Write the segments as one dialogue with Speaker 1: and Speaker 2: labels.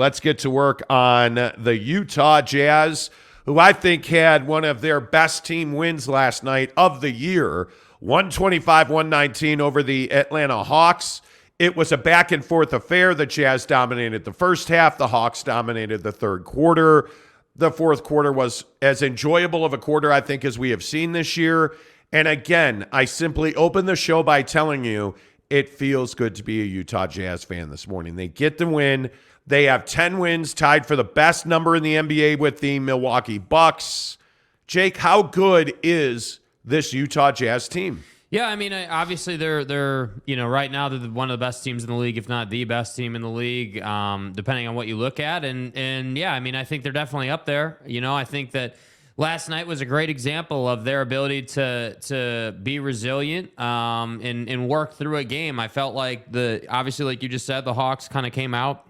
Speaker 1: Let's get to work on the Utah Jazz, who I think had one of their best team wins last night of the year, 125-119 over the Atlanta Hawks. It was a back-and-forth affair. The Jazz dominated the first half. The Hawks dominated the third quarter. The fourth quarter was as enjoyable of a quarter, I think, as we have seen this year. And again, I simply opened the show by telling you it feels good to be a Utah Jazz fan this morning. They get the win. They have 10 wins, tied for the best number in the NBA with the Milwaukee Bucks. Jake, how good is this Utah Jazz team?
Speaker 2: Yeah, I mean, obviously they're right now they're one of the best teams in the league, if not the best team in the league, depending on what you look at. And yeah, I mean, I think they're definitely up there. I think that last night was a great example of their ability to be resilient and work through a game. I felt like obviously, like you just said, the Hawks kind of came out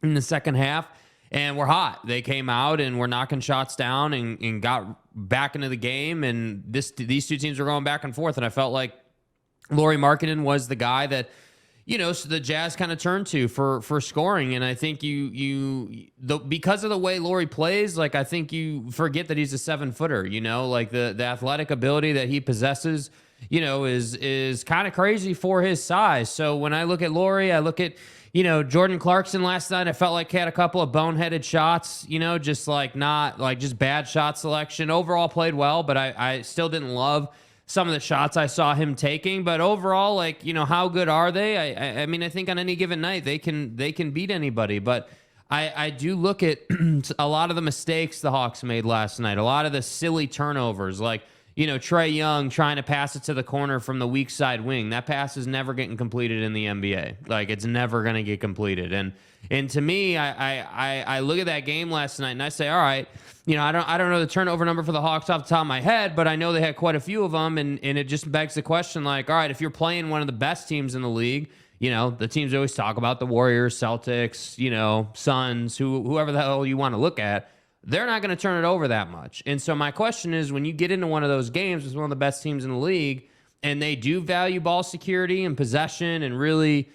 Speaker 2: in the second half and were hot. They came out and were knocking shots down and got back into the game. And these two teams were going back and forth. And I felt like Lauri Markkanen was the guy that, so the Jazz kind of turned to for scoring. And I think because of the way Lauri plays, like I think you forget that he's a 7-footer, like the athletic ability that he possesses, is kind of crazy for his size. So when I look at Lauri, I look at, Jordan Clarkson last night, I felt like he had a couple of boneheaded shots, just bad shot selection. Overall played well, but I still didn't love some of the shots I saw him taking. But overall, how good are they? I mean, I think on any given night they can beat anybody. But I do look at a lot of the mistakes the Hawks made last night, a lot of the silly turnovers, like Trae Young trying to pass it to the corner from the weak side wing. That pass is never getting completed in the NBA. Like, it's never going to get completed. And to me, I look at that game last night and I say, all right, I don't know the turnover number for the Hawks off the top of my head, but I know they had quite a few of them. And it just begs the question, like, all right, if you're playing one of the best teams in the league, the teams always talk about the Warriors, Celtics, Suns, whoever the hell you want to look at. They're not going to turn it over that much. And so my question is, when you get into one of those games with one of the best teams in the league, and they do value ball security and possession and really,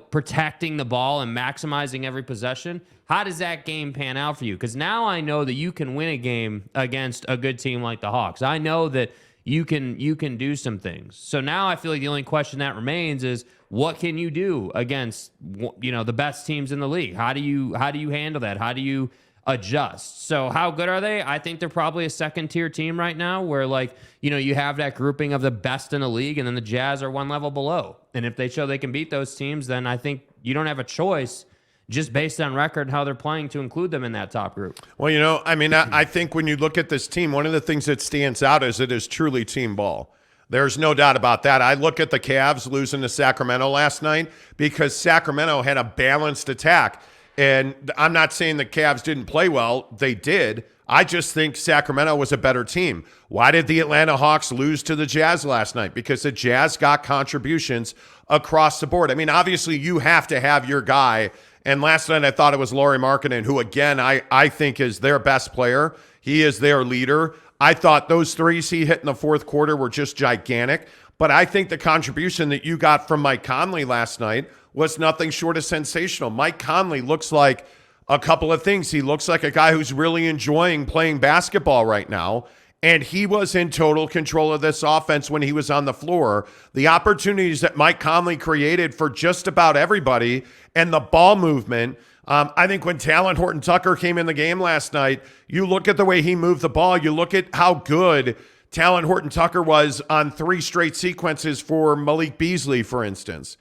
Speaker 2: protecting the ball and maximizing every possession, how does that game pan out for you? Because now I know that you can win a game against a good team like the Hawks. I know that you can do some things. So now I feel like the only question that remains is, what can you do against, the best teams in the league? How do you handle that? How do you adjust? So how good are they? I think they're probably a second-tier team right now where, you have that grouping of the best in the league, and then the Jazz are one level below. And if they show they can beat those teams, then I think you don't have a choice just based on record how they're playing to include them in that top group.
Speaker 1: Well, I think when you look at this team, one of the things that stands out is it is truly team ball. There's no doubt about that. I look at the Cavs losing to Sacramento last night because Sacramento had a balanced attack. And I'm not saying the Cavs didn't play well. They did. I just think Sacramento was a better team. Why did the Atlanta Hawks lose to the Jazz last night? Because the Jazz got contributions across the board. I mean, obviously, you have to have your guy. And last night, I thought it was Lauri Markkanen, who, again, I think is their best player. He is their leader. I thought those threes he hit in the fourth quarter were just gigantic. But I think the contribution that you got from Mike Conley last night was nothing short of sensational. Mike Conley looks like a couple of things. He looks like a guy who's really enjoying playing basketball right now, and he was in total control of this offense when he was on the floor. The opportunities that Mike Conley created for just about everybody and the ball movement, I think when Talon Horton-Tucker came in the game last night, you look at the way he moved the ball, you look at how good Talon Horton-Tucker was on 3 straight sequences for Malik Beasley, for instance.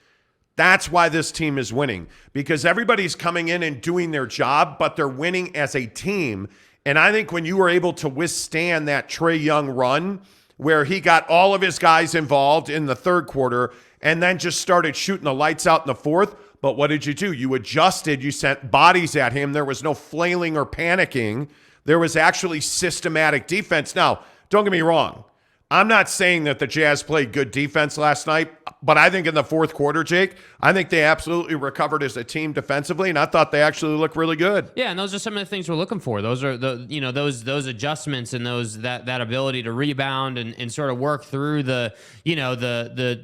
Speaker 1: That's why this team is winning, because everybody's coming in and doing their job, but they're winning as a team. And I think when you were able to withstand that Trae Young run where he got all of his guys involved in the third quarter and then just started shooting the lights out in the fourth, but what did you do? You adjusted, you sent bodies at him. There was no flailing or panicking. There was actually systematic defense. Now, don't get me wrong. I'm not saying that the Jazz played good defense last night, but I think in the fourth quarter, Jake, I think they absolutely recovered as a team defensively, and I thought they actually looked really good.
Speaker 2: Yeah, and those are some of the things we're looking for. Those are those adjustments and that ability to rebound and sort of work through the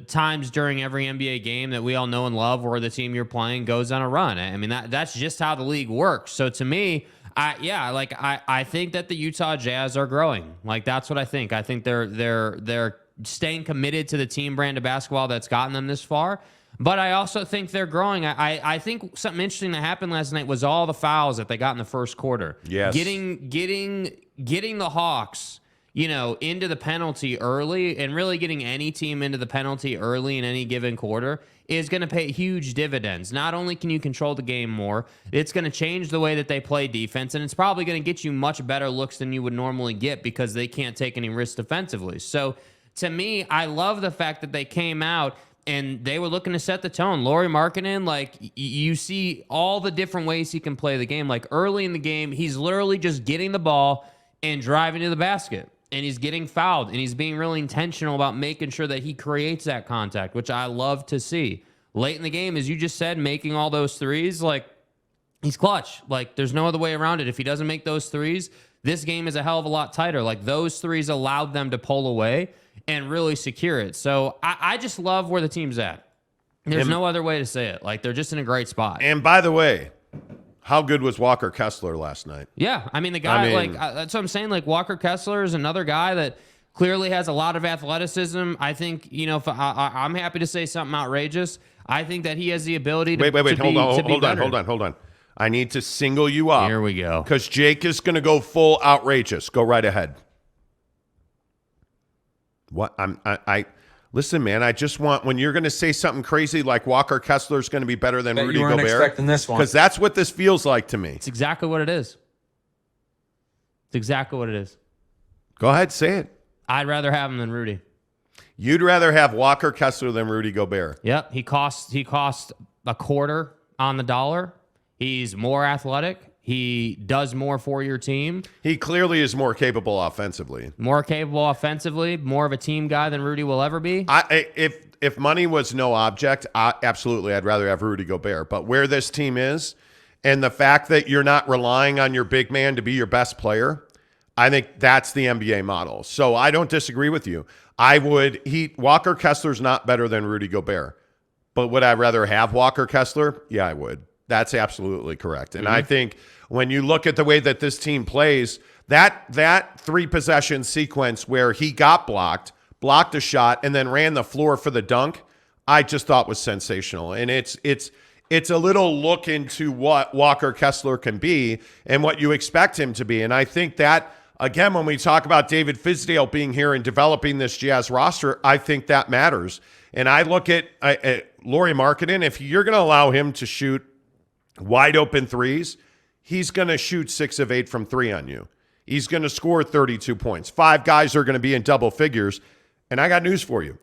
Speaker 2: times during every NBA game that we all know and love where the team you're playing goes on a run. I mean that's just how the league works. So to me, I think that the Utah Jazz are growing. Like that's what I think. I think they're staying committed to the team brand of basketball that's gotten them this far. But I also think they're growing. I think something interesting that happened last night was all the fouls that they got in the first quarter.
Speaker 1: Yes.
Speaker 2: Getting the Hawks, into the penalty early and really getting any team into the penalty early in any given quarter is going to pay huge dividends. Not only can you control the game more, it's going to change the way that they play defense, and it's probably going to get you much better looks than you would normally get because they can't take any risks defensively. So to me, I love the fact that they came out and they were looking to set the tone. Lauri Markkanen, you see all the different ways he can play the game. Like early in the game, he's literally just getting the ball and driving to the basket. And he's getting fouled, and he's being really intentional about making sure that he creates that contact, which I love to see. Late in the game, as you just said, making all those threes, he's clutch. There's no other way around it. If he doesn't make those threes, this game is a hell of a lot tighter. Those threes allowed them to pull away and really secure it. So I just love where the team's at. There's no other way to say it. They're just in a great spot.
Speaker 1: And by the way, how good was Walker Kessler last night?
Speaker 2: Yeah, the guy, that's what I'm saying. Walker Kessler is another guy that clearly has a lot of athleticism. I think, if I'm happy to say something outrageous. I think that he has the ability to
Speaker 1: hold on. I need to single you up.
Speaker 2: Here we go.
Speaker 1: Because Jake is going to go full outrageous. Go right ahead. What? Listen, man, I just want, when you're going to say something crazy like Walker Kessler is going to be better than Rudy Gobert.
Speaker 3: You weren't expecting this one.
Speaker 1: Because that's what this feels like to me.
Speaker 2: It's exactly what it is.
Speaker 1: Go ahead, say it.
Speaker 2: I'd rather have him than Rudy.
Speaker 1: You'd rather have Walker Kessler than Rudy Gobert.
Speaker 2: Yep, he costs a quarter on the dollar. He's more athletic. He does more for your team.
Speaker 1: He clearly is more capable offensively.
Speaker 2: More of a team guy than Rudy will ever be.
Speaker 1: If money was no object, absolutely, I'd rather have Rudy Gobert. But where this team is, and the fact that you're not relying on your big man to be your best player, I think that's the NBA model. So I don't disagree with you. Walker Kessler's not better than Rudy Gobert. But would I rather have Walker Kessler? Yeah, I would. That's absolutely correct. And I think when you look at the way that this team plays, that 3-possession sequence where he got blocked a shot, and then ran the floor for the dunk, I just thought was sensational. And it's a little look into what Walker Kessler can be and what you expect him to be. And I think that, again, when we talk about David Fizdale being here and developing this Jazz roster, I think that matters. And I look at Lauri Markkanen, if you're going to allow him to shoot wide open threes, he's going to shoot 6 of 8 from 3 on you. He's going to score 32 points. 5 guys are going to be in double figures. And I got news for you.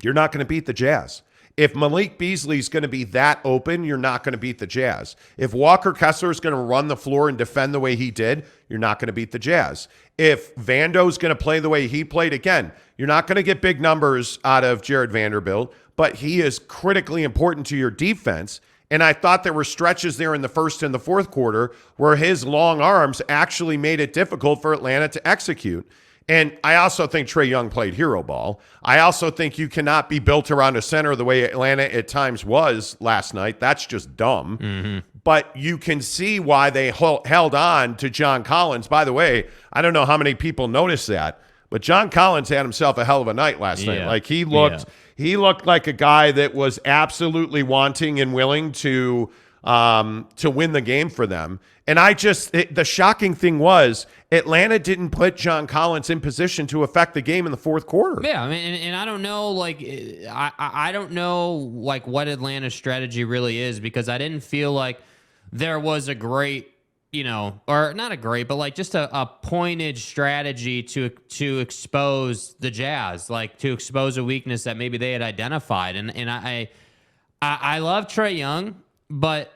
Speaker 1: You're not going to beat the Jazz. If Malik Beasley's going to be that open, you're not going to beat the Jazz. If Walker Kessler is going to run the floor and defend the way he did, you're not going to beat the Jazz. If Vando's going to play the way he played, again, you're not going to get big numbers out of Jared Vanderbilt, but he is critically important to your defense. And I thought there were stretches there in the first and the fourth quarter where his long arms actually made it difficult for Atlanta to execute. And I also think Trae Young played hero ball. I also think you cannot be built around a center the way Atlanta at times was last night. That's just dumb. Mm-hmm. But you can see why they held on to John Collins. By the way, I don't know how many people noticed that, but John Collins had himself a hell of a night last night. Like he looked like a guy that was absolutely wanting and willing to win the game for them. And the shocking thing was Atlanta didn't put John Collins in position to affect the game in the fourth quarter.
Speaker 2: Yeah, I mean, and I don't know, I don't know, what Atlanta's strategy really is, because I didn't feel like there was a great, or not a great, but just a pointed strategy to expose the Jazz, to expose a weakness that maybe they had identified. And I love Trae Young, but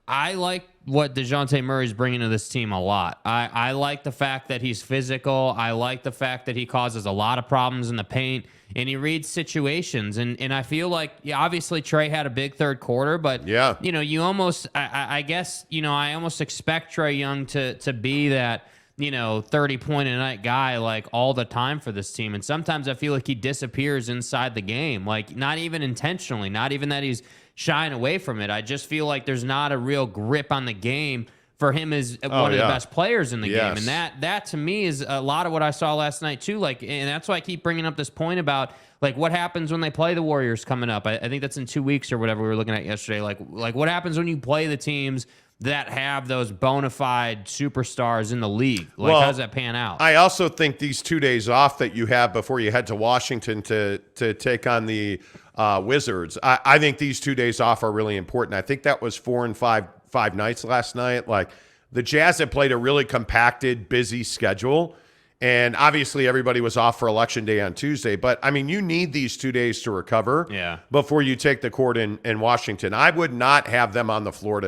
Speaker 2: I like what DeJounte Murray's bringing to this team a lot. I like the fact that he's physical. I like the fact that he causes a lot of problems in the paint, and he reads situations. And I feel like, obviously Trey had a big third quarter, but you almost, I guess, I almost expect Trey Young to be that 30-point-a-night guy like all the time for this team. And sometimes I feel like he disappears inside the game, like not even intentionally, not even that he's shying away from it. I just feel like there's not a real grip on the game for him as one of the best players in the game. And that to me is a lot of what I saw last night too. Like, and that's why I keep bringing up this point about like what happens when they play the Warriors coming up. I think that's in 2 weeks or whatever we were looking at yesterday. Like what happens when you play the teams that have those bona fide superstars in the league? Like, how does that pan out?
Speaker 1: I also think these 2 days off that you have before you head to Washington to take on the Wizards, I think these 2 days off are really important. I think that was 4 and 5 nights last night. Like, the Jazz have played a really compacted, busy schedule, and obviously everybody was off for Election Day on Tuesday. But, I mean, you need these 2 days to recover before you take the court in Washington. I would not have them on the floor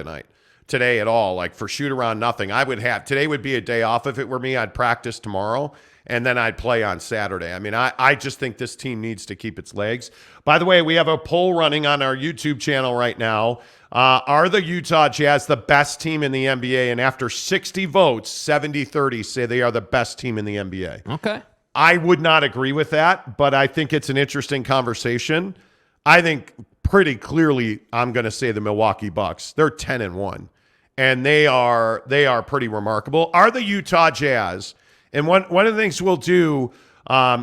Speaker 1: today at all, like for shoot around nothing. Today would be a day off. If it were me, I'd practice tomorrow and then I'd play on Saturday. I mean, I just think this team needs to keep its legs. By the way, we have a poll running on our YouTube channel right now. Are the Utah Jazz the best team in the NBA? And after 60 votes, 70-30 say they are the best team in the NBA.
Speaker 2: Okay.
Speaker 1: I would not agree with that, but I think it's an interesting conversation. I think pretty clearly I'm going to say the Milwaukee Bucks. They're 10-1. And they are pretty remarkable. Are the Utah Jazz, and one of the things we'll do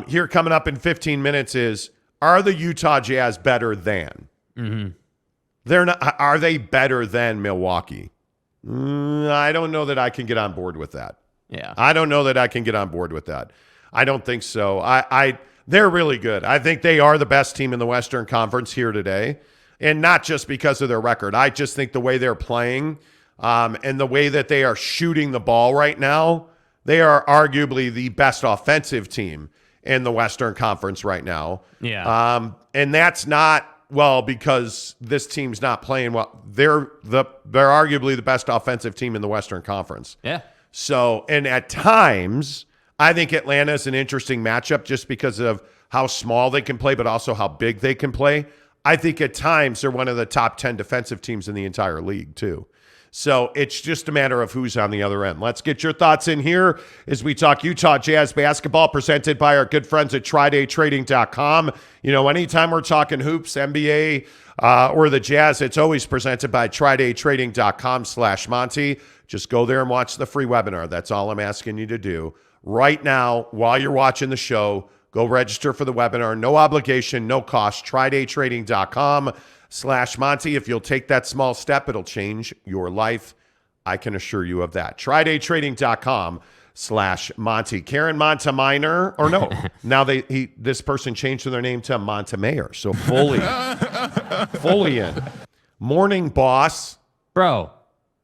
Speaker 1: here coming up in 15 minutes is, are the Utah Jazz better than? Mm-hmm. They're not. Are they better than Milwaukee? I don't know that I can get on board with that.
Speaker 2: Yeah.
Speaker 1: I don't know that I can get on board with that. I don't think so. They're really good. I think they are the best team in the Western Conference here today, and not just because of their record. I just think the way they're playing, and the way that they are shooting the ball right now, they are arguably the best offensive team in the Western Conference right now.
Speaker 2: Yeah.
Speaker 1: And that's not, because this team's not playing well. They're arguably the best offensive team in the Western Conference.
Speaker 2: Yeah.
Speaker 1: So, and at times, I think Atlanta is an interesting matchup just because of how small they can play, but also how big they can play. I think at times they're one of the top 10 defensive teams in the entire league too. So it's just a matter of who's on the other end. Let's get your thoughts in here as we talk Utah Jazz basketball, presented by our good friends at TryDayTrading.com. Anytime we're talking hoops, NBA, or the Jazz, it's always presented by TryDayTrading.com/Monty. Just go there and watch the free webinar. That's all I'm asking you to do. Right now, while you're watching the show, go register for the webinar. No obligation, no cost. TryDayTrading.com/Monty. If you'll take that small step, it'll change your life. I can assure you of that. TryDayTrading.com/Monty. Karen Monteminer, or no, now this person changed their name to Montemayor. So fully in. Morning, boss.
Speaker 2: Bro,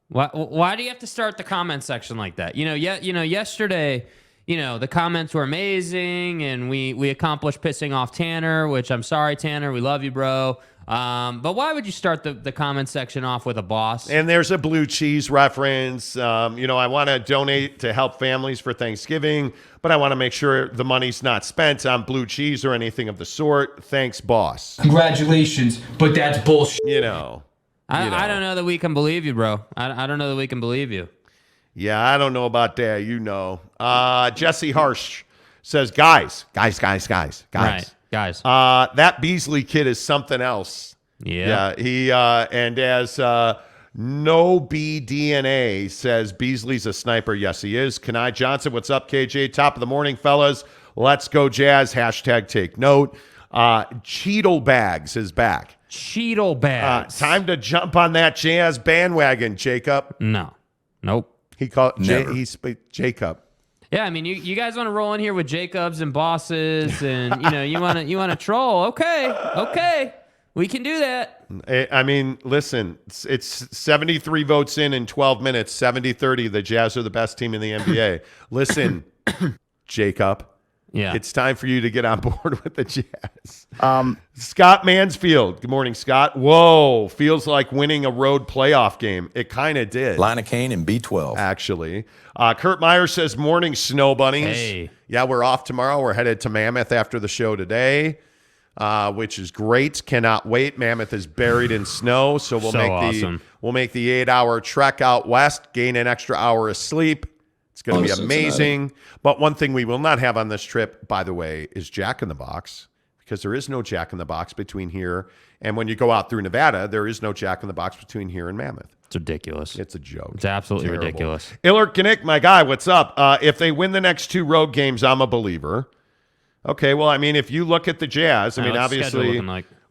Speaker 2: why do you have to start the comment section like that? Yesterday, the comments were amazing, and we accomplished pissing off Tanner, which I'm sorry, Tanner. We love you, bro. But why would you start the comment section off with a boss?
Speaker 1: And there's a blue cheese reference. I want to donate to help families for Thanksgiving, but I want to make sure the money's not spent on blue cheese or anything of the sort. Thanks, boss.
Speaker 3: Congratulations, but that's bullshit.
Speaker 2: I don't know that we can believe you, bro. I don't know that we can believe you.
Speaker 1: Yeah, I don't know about that. Jesse Harsh says, guys.
Speaker 2: Right, guys.
Speaker 1: That Beasley kid is something else.
Speaker 2: Yeah.
Speaker 1: He and as No BDNA says Beasley's a sniper. Yes, he is. Kenai Johnson, what's up, KJ? Top of the morning, fellas. Let's go Jazz. Hashtag take note. Cheetle Bags is back.
Speaker 2: Cheetle Bags.
Speaker 1: Time to jump on that Jazz bandwagon, Jacob.
Speaker 2: No. Nope.
Speaker 1: He called Jacob.
Speaker 2: Yeah, I mean, you guys want to roll in here with Jacobs and bosses, and you want to troll. Okay, we can do that.
Speaker 1: I mean, listen, it's 73 votes in 12 minutes, 70-30. The Jazz are the best team in the NBA. Listen, Jacob.
Speaker 2: Yeah.
Speaker 1: It's time for you to get on board with the Jazz. Scott Mansfield. Good morning, Scott. Whoa, feels like winning a road playoff game. It kind of did.
Speaker 4: Line of Kane and B12.
Speaker 1: Actually. Kurt Meyer says, morning, Snow Bunnies.
Speaker 2: Hey.
Speaker 1: Yeah, we're off tomorrow. We're headed to Mammoth after the show today, which is great. Cannot wait. Mammoth is buried in snow, so we'll make the 8-hour trek out west, gain an extra hour of sleep. It's going to be amazing. But one thing we will not have on this trip, by the way, is Jack in the Box, because there is no Jack in the Box between here and when you go out through Nevada, there is no Jack in the Box between here and Mammoth.
Speaker 2: It's ridiculous.
Speaker 1: It's a joke.
Speaker 2: It's absolutely
Speaker 1: Terrible.
Speaker 2: ridiculous.
Speaker 1: Ilert Kinnick, my guy, what's up? If they win the next 2 road games, I'm a believer. Okay, well, I mean, if you look at the Jazz, I mean, obviously,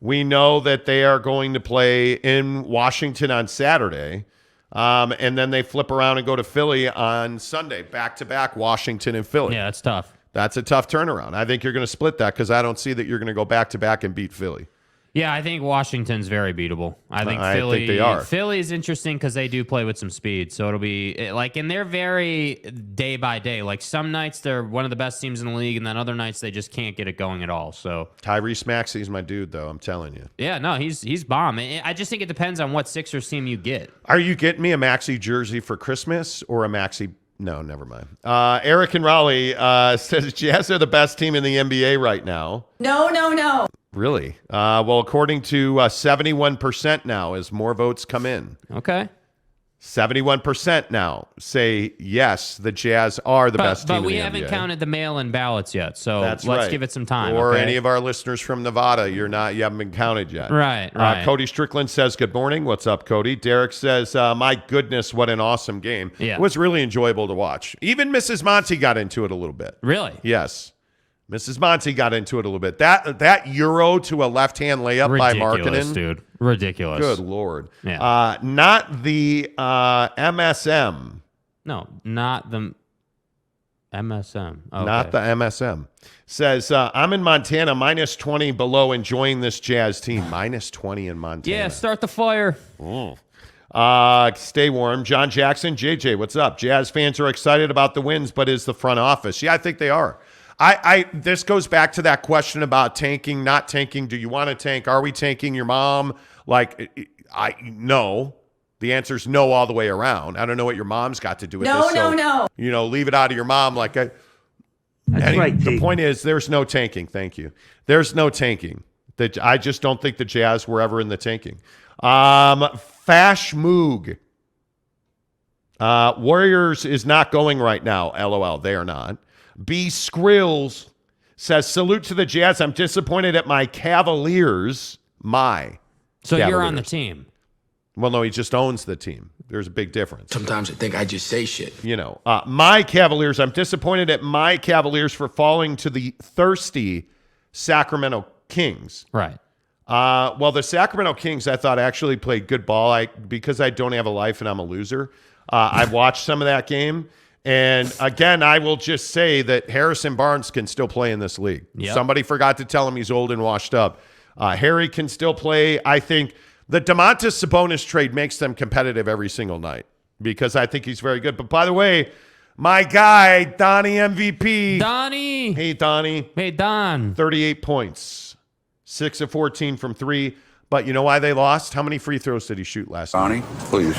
Speaker 1: we know that they are going to play in Washington on Saturday. And then they flip around and go to Philly on Sunday, back-to-back Washington and Philly.
Speaker 2: Yeah, that's tough.
Speaker 1: That's a tough turnaround. I think you're going to split that because I don't see that you're going to go back-to-back and beat Philly.
Speaker 2: Yeah, I think Washington's very beatable. I think
Speaker 1: they are.
Speaker 2: Philly is interesting because they do play with some speed. So it'll be like, and they're very day by day. Like some nights they're one of the best teams in the league, and then other nights they just can't get it going at all. So
Speaker 1: Tyrese Maxey's my dude, though. I'm telling you.
Speaker 2: Yeah, no, he's bomb. I just think it depends on what Sixers team you get.
Speaker 1: Are you getting me a Maxey jersey for Christmas or a Maxey? No, never mind. Eric and Raleigh says Jazz are the best team in the NBA right now.
Speaker 5: No.
Speaker 1: Really? Well, according to 71% now, as more votes come in.
Speaker 2: Okay.
Speaker 1: 71% now say yes, the Jazz are the best team in the NBA.
Speaker 2: But we haven't counted the mail-in ballots yet, so
Speaker 1: That's
Speaker 2: let's
Speaker 1: right.
Speaker 2: give it some time.
Speaker 1: Or
Speaker 2: okay?
Speaker 1: any of our listeners from Nevada, you haven't been counted yet.
Speaker 2: Right.
Speaker 1: Cody Strickland says, good morning. What's up, Cody? Derek says, my goodness, what an awesome game.
Speaker 2: Yeah.
Speaker 1: It was really enjoyable to watch. Even Mrs. Monty got into it a little bit.
Speaker 2: Really?
Speaker 1: Yes. Mrs. Monty got into it a little bit. That Euro to a left-hand layup by Markkanen.
Speaker 2: Dude. Ridiculous.
Speaker 1: Good Lord.
Speaker 2: Yeah.
Speaker 1: Not the MSM.
Speaker 2: No, not the MSM. Okay.
Speaker 1: Not the MSM. Says, I'm in Montana, minus 20 below, enjoying this Jazz team. Minus 20 in Montana.
Speaker 2: Yeah, start the fire.
Speaker 1: Stay warm. John Jackson, JJ, what's up? Jazz fans are excited about the wins, but is the front office? Yeah, I think they are. This goes back to that question about tanking, not tanking. Do you want to tank? Are we tanking your mom? No. The answer is no all the way around. I don't know what your mom's got to do with this.
Speaker 5: No.
Speaker 1: Leave it out of your mom.
Speaker 6: That's right,
Speaker 1: the
Speaker 6: Dave.
Speaker 1: point is there's no tanking. Thank you. There's no tanking. I just don't think the Jazz were ever in the tanking. Fash Moog. Warriors is not going right now. LOL. They are not. B. Skrills says, salute to the Jazz. I'm disappointed at my Cavaliers.
Speaker 2: So you're on the team.
Speaker 1: Well, no, he just owns the team. There's a big difference.
Speaker 4: Sometimes I think I just say shit.
Speaker 1: My Cavaliers, I'm disappointed at my Cavaliers for falling to the thirsty Sacramento Kings.
Speaker 2: Right.
Speaker 1: Well, the Sacramento Kings, I thought, actually played good ball. Because I don't have a life and I'm a loser, I watched some of that game. And again, I will just say that Harrison Barnes can still play in this league.
Speaker 2: Yep.
Speaker 1: Somebody forgot to tell him he's old and washed up. Harry can still play. I think the Domantas Sabonis trade makes them competitive every single night because I think he's very good. But by the way, my guy, Donnie MVP.
Speaker 2: Donnie.
Speaker 1: Hey, Donnie.
Speaker 2: Hey, Don.
Speaker 1: 38 points, 6 of 14 from 3. But you know why they lost? How many free throws did he shoot last night?
Speaker 7: Donnie, please.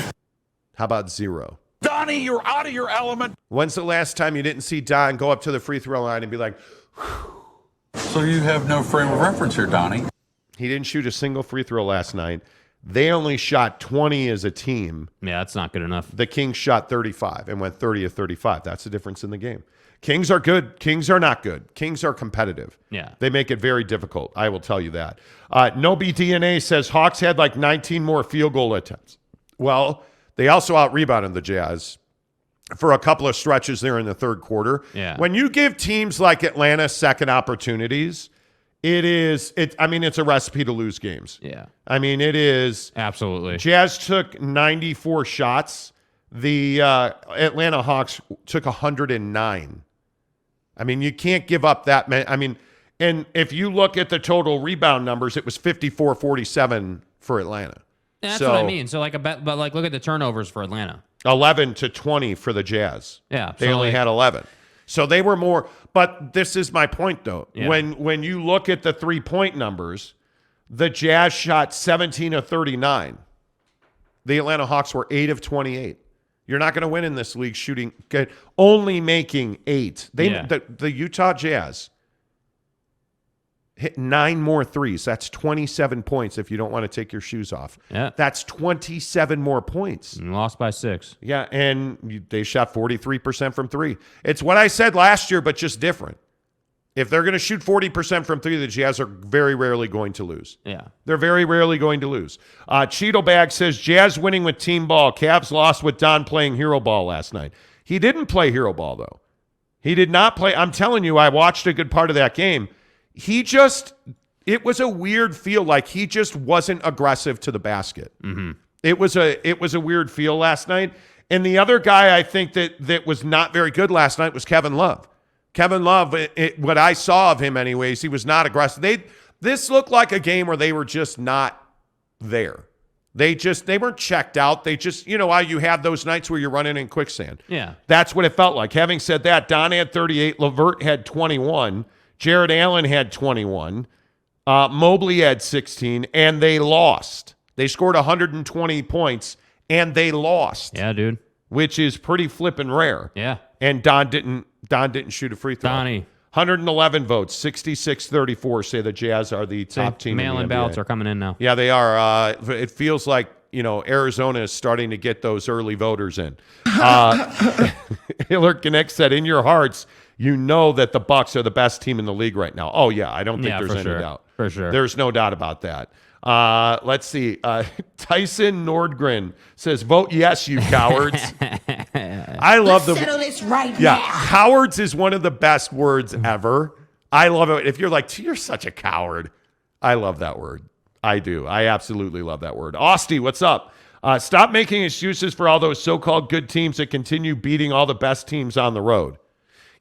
Speaker 1: How about 0?
Speaker 7: Donnie, you're out of your element.
Speaker 1: When's the last time you didn't see Don go up to the free throw line and be like,
Speaker 7: So you have no frame of reference here, Donnie.
Speaker 1: He didn't shoot a single free throw last night. They only shot 20 as a team.
Speaker 2: Yeah, that's not good enough.
Speaker 1: The Kings shot 35 and went 30 of 35. That's the difference in the game. Kings are good. Kings are not good. Kings are competitive.
Speaker 2: Yeah.
Speaker 1: They make it very difficult. I will tell you that. No BDNA says Hawks had like 19 more field goal attempts. Well, they also out-rebounded the Jazz for a couple of stretches there in the third quarter.
Speaker 2: Yeah.
Speaker 1: When you give teams like Atlanta second opportunities, it's a recipe to lose games.
Speaker 2: Yeah.
Speaker 1: I mean, it is.
Speaker 2: Absolutely.
Speaker 1: Jazz took 94 shots. The Atlanta Hawks took 109. I mean, you can't give up that many. I mean, and if you look at the total rebound numbers, it was 54-47 for Atlanta.
Speaker 2: That's what I mean. So look at the turnovers for Atlanta.
Speaker 1: 11 to 20 for the Jazz.
Speaker 2: Yeah.
Speaker 1: They only had 11. So they were more, but this is my point though.
Speaker 2: Yeah.
Speaker 1: When you look at the 3-point numbers, the Jazz shot 17 of 39. The Atlanta Hawks were 8 of 28. You're not going to win in this league shooting, only making 8. The Utah Jazz hit 9 more threes. That's 27 points if you don't want to take your shoes off.
Speaker 2: Yeah.
Speaker 1: That's 27 more points.
Speaker 2: And lost by 6.
Speaker 1: Yeah, and they shot 43% from 3. It's what I said last year, but just different. If they're going to shoot 40% from 3, the Jazz are very rarely going to lose.
Speaker 2: Yeah.
Speaker 1: They're very rarely going to lose. Cheeto Bag says, Jazz winning with team ball. Cavs lost with Don playing hero ball last night. He didn't play hero ball, though. He did not play. I'm telling you, I watched a good part of that game. It was a weird feel, like he just wasn't aggressive to the basket.
Speaker 2: Mm-hmm.
Speaker 1: It was a weird feel last night. And the other guy I think that was not very good last night was Kevin Love. Kevin Love, what I saw of him anyways, he was not aggressive. This looked like a game where they were just not there. They weren't checked out. They just, you know how you have those nights where you're running in quicksand.
Speaker 2: Yeah.
Speaker 1: That's what it felt like. Having said that, Don had 38, LeVert had 21, Jared Allen had 21, Mobley had 16, and they lost. They scored 120 points, and they lost.
Speaker 2: Yeah, dude.
Speaker 1: Which is pretty flippin' rare.
Speaker 2: Yeah.
Speaker 1: And Don didn't shoot a free throw.
Speaker 2: Donnie.
Speaker 1: 111 votes, 66-34 say the Jazz are the top team in the
Speaker 2: Mail-in
Speaker 1: NBA.
Speaker 2: ballots are coming in now.
Speaker 1: Yeah, they are. It feels like, Arizona is starting to get those early voters in. Hiller Connect said, in your hearts, you know that the Bucks are the best team in the league right now. Oh, yeah, I don't think there's any doubt.
Speaker 2: For sure.
Speaker 1: There's no doubt about that. Let's see. Tyson Nordgren says, vote yes, you cowards. I love the
Speaker 6: Settle this right
Speaker 1: yeah,
Speaker 6: now.
Speaker 1: cowards is one of the best words ever. I love it. If you're like, you're such a coward. I love that word. I do. I absolutely love that word. Austie, what's up? Stop making excuses for all those so-called good teams that continue beating all the best teams on the road.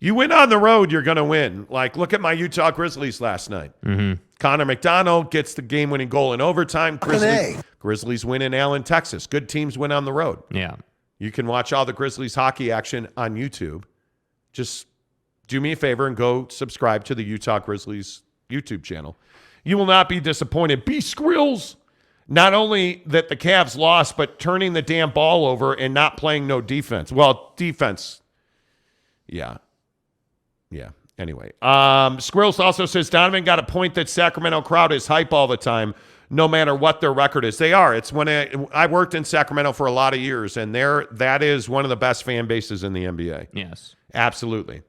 Speaker 1: You win on the road, you're going to win. Like, look at my Utah Grizzlies last night.
Speaker 2: Mm-hmm.
Speaker 1: Connor McDonald gets the game-winning goal in overtime. Grizzlies win in Allen, Texas. Good teams win on the road.
Speaker 2: Yeah.
Speaker 1: You can watch all the Grizzlies hockey action on YouTube. Just do me a favor and go subscribe to the Utah Grizzlies YouTube channel. You will not be disappointed. Be Skrills. Not only that the Cavs lost, but turning the damn ball over and not playing no defense. Well, defense, yeah. Anyway, Squirrels also says Donovan got a point that Sacramento crowd is hype all the time, no matter what their record is. They are. It's when I worked in Sacramento for a lot of years, and that is one of the best fan bases in the NBA.
Speaker 2: Yes, absolutely.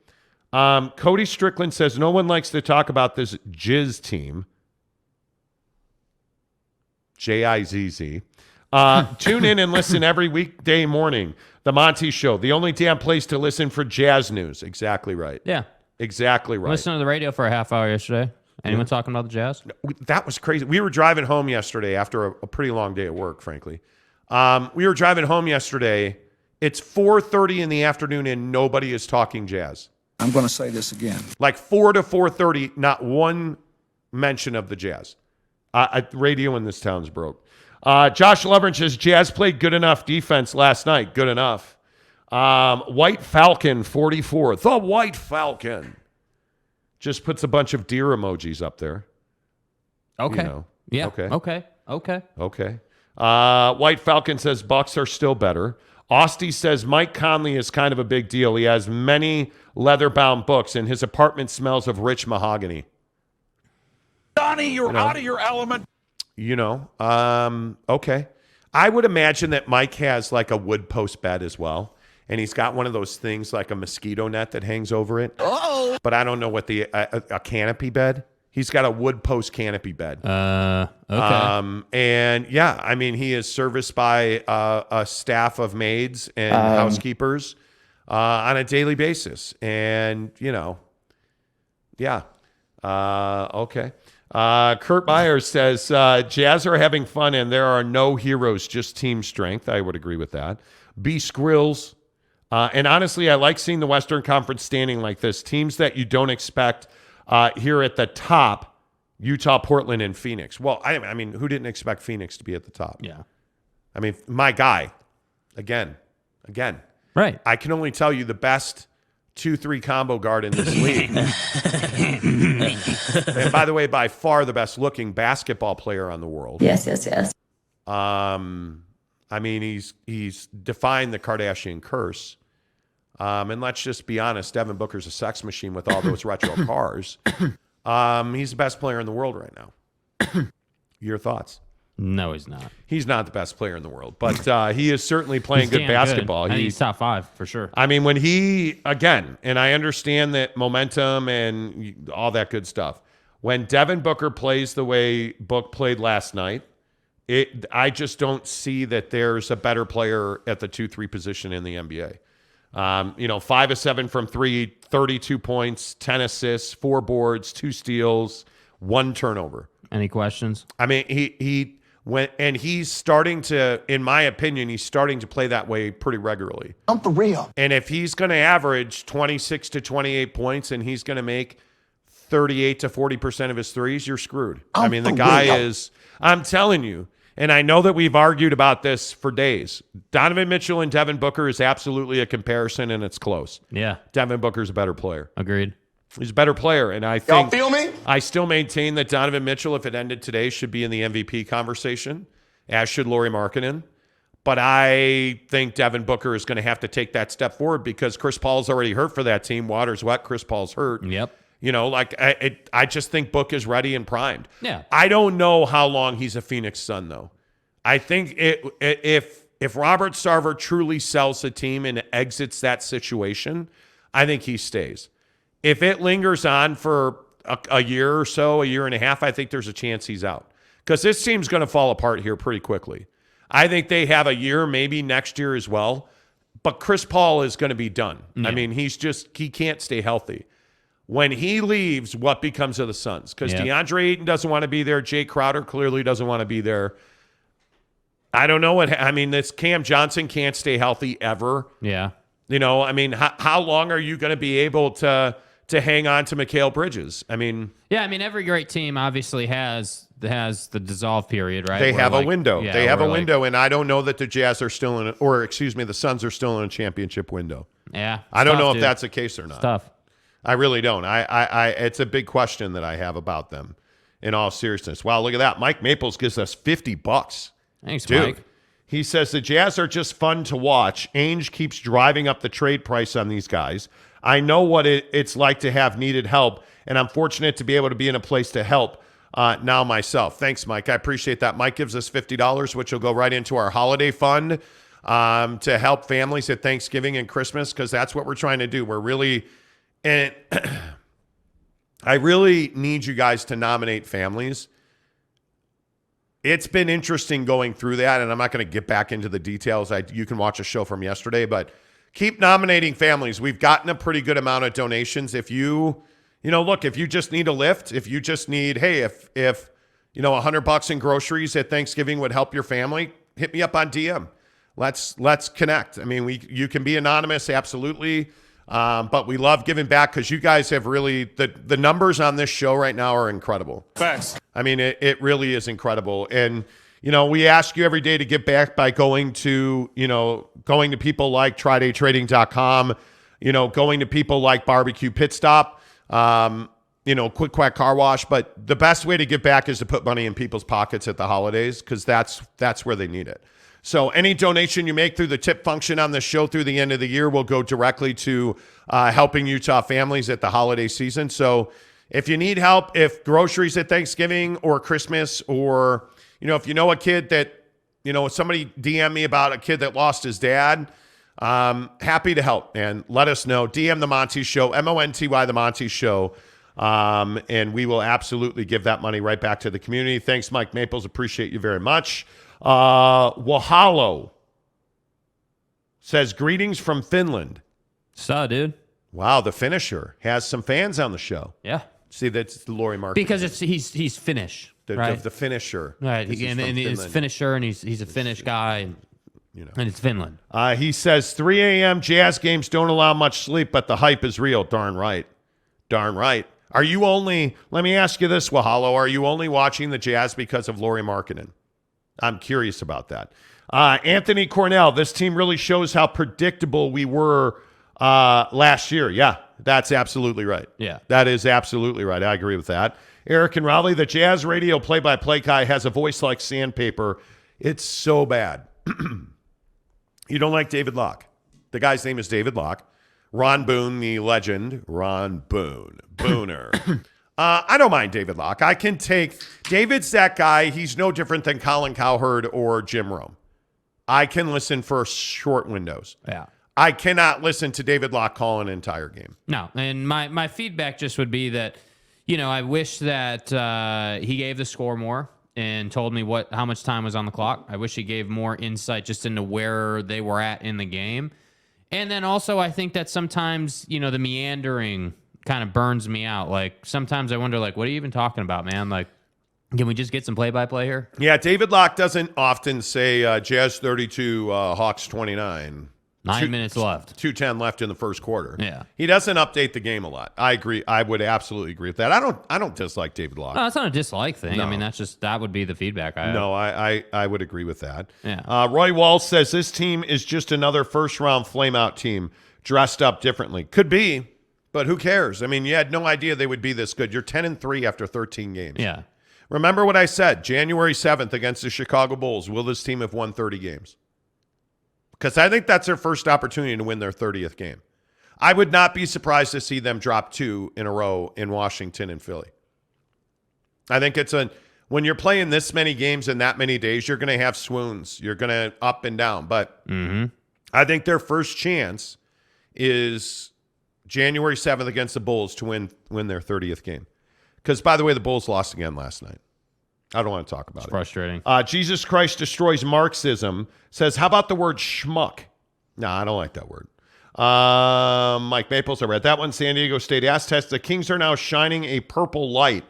Speaker 1: Cody Strickland says no one likes to talk about this Jizz team. Jizz. Tune in and listen every weekday morning. The Monty Show, the only damn place to listen for jazz news. Exactly right.
Speaker 2: Yeah.
Speaker 1: Exactly right.
Speaker 2: Listened to the radio for a half hour yesterday. Anyone talking about the Jazz?
Speaker 1: That was crazy. We were driving home yesterday after a pretty long day at work, frankly. We were driving home yesterday. It's 4:30 in the afternoon and nobody is talking Jazz.
Speaker 5: I'm going to say this again.
Speaker 1: Like 4 to 4:30, not one mention of the Jazz. Radio in this town's broke. Josh Lovren says Jazz played good enough defense last night. Good enough. White Falcon 44. The White Falcon. Just puts a bunch of deer emojis up there.
Speaker 2: Okay. Yeah.
Speaker 1: Okay.
Speaker 2: Okay.
Speaker 1: White Falcon says Bucks are still better. Austie says Mike Conley is kind of a big deal. He has many leather-bound books, and his apartment smells of rich mahogany.
Speaker 7: Donnie, you're out of your element.
Speaker 1: Okay. I would imagine that Mike has like a wood post bed as well. And he's got one of those things like a mosquito net that hangs over it. Oh. But I don't know what a canopy bed. He's got a wood post canopy bed.
Speaker 2: Okay.
Speaker 1: And yeah, I mean, he is serviced by a staff of maids and housekeepers on a daily basis. And, yeah. Okay. Kurt Myers says, Jazz are having fun and there are no heroes, just team strength. I would agree with that. B Skrills. And honestly, I like seeing the Western Conference standing like this. Teams that you don't expect here at the top, Utah, Portland, and Phoenix. Well, I mean, who didn't expect Phoenix to be at the top?
Speaker 2: Yeah.
Speaker 1: I mean, my guy, again.
Speaker 2: Right.
Speaker 1: I can only tell you the best 2-3 combo guard in this league. And by the way, by far the best looking basketball player on the world.
Speaker 5: Yes.
Speaker 1: I mean, he's defined the Kardashian curse. And let's just be honest, Devin Booker's a sex machine with all those retro cars. He's the best player in the world right now. Your thoughts?
Speaker 2: No, he's not.
Speaker 1: He's not the best player in the world, but he is certainly playing good basketball.
Speaker 2: He's top 5 for sure.
Speaker 1: I mean, when again, and I understand that momentum and all that good stuff. When Devin Booker plays the way Book played last night, I just don't see that there's a better player at the 2-3 position in the NBA. 5 of 7 from 3, 32 points, 10 assists, 4 boards, 2 steals, 1 turnover.
Speaker 2: Any questions?
Speaker 1: I mean, he's starting to, in my opinion, he's starting to play that way pretty regularly.
Speaker 4: I'm for real.
Speaker 1: And if he's going to average 26 to 28 points and he's going to make 38 to 40% of his threes, you're screwed. I mean, the guy is, I'm telling you, and I know that we've argued about this for days. Donovan Mitchell and Devin Booker is absolutely a comparison, and it's close.
Speaker 2: Yeah.
Speaker 1: Devin Booker's a better player.
Speaker 2: Agreed.
Speaker 1: He's a better player, and I think...
Speaker 4: Y'all feel me?
Speaker 1: I still maintain that Donovan Mitchell, if it ended today, should be in the MVP conversation, as should Lauri Markkanen. But I think Devin Booker is going to have to take that step forward because Chris Paul's already hurt for that team. Water's wet. Chris Paul's hurt.
Speaker 2: Yep.
Speaker 1: I just think Book is ready and primed.
Speaker 2: Yeah.
Speaker 1: I don't know how long he's a Phoenix Sun, though. I think if Robert Sarver truly sells the team and exits that situation, I think he stays. If it lingers on for a year or so, a year and a half, I think there's a chance he's out. Because this team's going to fall apart here pretty quickly. I think they have a year, maybe next year as well. But Chris Paul is going to be done. Yeah. I mean, he can't stay healthy. When he leaves, what becomes of the Suns? Because DeAndre Ayton doesn't want to be there. Jay Crowder clearly doesn't want to be there. I don't know this Cam Johnson can't stay healthy ever.
Speaker 2: Yeah.
Speaker 1: How long are you going to be able to hang on to Mikal Bridges?
Speaker 2: Every great team obviously has the dissolve period, right?
Speaker 1: They have a window.
Speaker 2: Yeah,
Speaker 1: they have a window, and I don't know that the Jazz are still in, the Suns are still in a championship window.
Speaker 2: Yeah.
Speaker 1: I don't know if that's the case or not.
Speaker 2: It's tough.
Speaker 1: I really don't. It's a big question that I have about them in all seriousness. Wow, look at that. Mike Maples gives us $50.
Speaker 2: Thanks,
Speaker 1: dude.
Speaker 2: Mike.
Speaker 1: He says the Jazz are just fun to watch. Ainge keeps driving up the trade price on these guys. I know what it's like to have needed help, and I'm fortunate to be able to be in a place to help now myself. Thanks, Mike. I appreciate that. Mike gives us $50, which will go right into our holiday fund to help families at Thanksgiving and Christmas, because that's what we're trying to do. We're really... And I really need you guys to nominate families. It's been interesting going through that, and I'm not going to get back into the details. You can watch a show from yesterday, but keep nominating families. We've gotten a pretty good amount of donations. If you just need a lift, if you just need, hey, if $100 in groceries at Thanksgiving would help your family, hit me up on DM. Let's connect. You can be anonymous, absolutely. But we love giving back because you guys have really, the numbers on this show right now are incredible.
Speaker 7: Thanks.
Speaker 1: It really is incredible. And, we ask you every day to give back by going to people like TryDayTrading.com, going to people like Barbecue Pit Stop, Quick Quack Car Wash. But the best way to give back is to put money in people's pockets at the holidays because that's where they need it. So any donation you make through the tip function on the show through the end of the year will go directly to helping Utah families at the holiday season. So if you need help, if groceries at Thanksgiving or Christmas, or, if you know a kid that, somebody DM me about a kid that lost his dad, happy to help, and let us know. DM The Monty Show, MONTY The Monty Show, and we will absolutely give that money right back to the community. Thanks, Mike Maples. Appreciate you very much. Wahalo says, greetings from Finland.
Speaker 2: So, dude.
Speaker 1: Wow, the finisher has some fans on the show.
Speaker 2: Yeah.
Speaker 1: See, that's the Lauri Markkanen.
Speaker 2: Because he's Finnish, right?
Speaker 1: The finisher.
Speaker 2: Right, and he's finisher, and he's a Finnish guy, and it's Finland.
Speaker 1: He says, 3 a.m. Jazz games don't allow much sleep, but the hype is real. Darn right. Darn right. Let me ask you this, Wahalo, are you only watching the Jazz because of Lauri Markkanen? I'm curious about that. Anthony Cornell, this team really shows how predictable we were Last year, yeah. That's absolutely right.
Speaker 2: Yeah.
Speaker 1: That is absolutely right. I agree with that. Eric and Raleigh, the Jazz radio play-by-play guy has a voice like sandpaper. It's so bad. You don't like David Locke. The guy's name is David Locke. Ron Boone, the legend. Ron Boone. Booner. I don't mind David Locke. I can take – David's that guy. He's no different than Colin Cowherd or Jim Rome. I can listen for short windows.
Speaker 2: Yeah.
Speaker 1: I cannot listen to David Locke call an entire game.
Speaker 2: No, and my feedback just would be that, I wish that he gave the score more and told me how much time was on the clock. I wish he gave more insight just into where they were at in the game. And then also I think that sometimes, the meandering kind of burns me out. Like sometimes I wonder, like, what are you even talking about, man? Like, can we just get some play-by-play here?
Speaker 1: Yeah, David Locke doesn't often say Jazz 32, Hawks 29.
Speaker 2: 9 minutes left.
Speaker 1: 2:10 left in the first quarter.
Speaker 2: Yeah.
Speaker 1: He doesn't update the game a lot. I agree. I would absolutely agree with that. I don't dislike David Locke.
Speaker 2: No, it's not a dislike thing.
Speaker 1: No.
Speaker 2: I mean, that would be the feedback I have.
Speaker 1: No, I would agree with that.
Speaker 2: Yeah.
Speaker 1: Roy Walsh says this team is just another first-round flameout team dressed up differently. Could be, but who cares? I mean, you had no idea they would be this good. You're 10-3 after 13 games.
Speaker 2: Yeah.
Speaker 1: Remember what I said, January 7th against the Chicago Bulls, will this team have won 30 games? Because I think that's their first opportunity to win their 30th game. I would not be surprised to see them drop 2 in a row in Washington and Philly. I think when you're playing this many games in that many days, you're going to have swoons. You're going to up and down. But I think their first chance is January 7th against the Bulls to win their 30th game. Because, by the way, the Bulls lost again last night. I don't want to talk about it.
Speaker 2: Frustrating.
Speaker 1: Jesus Christ Destroys Marxism says, how about the word schmuck? No, I don't like that word. Mike Maples, I read that one. San Diego State ass test. The Kings are now shining a purple light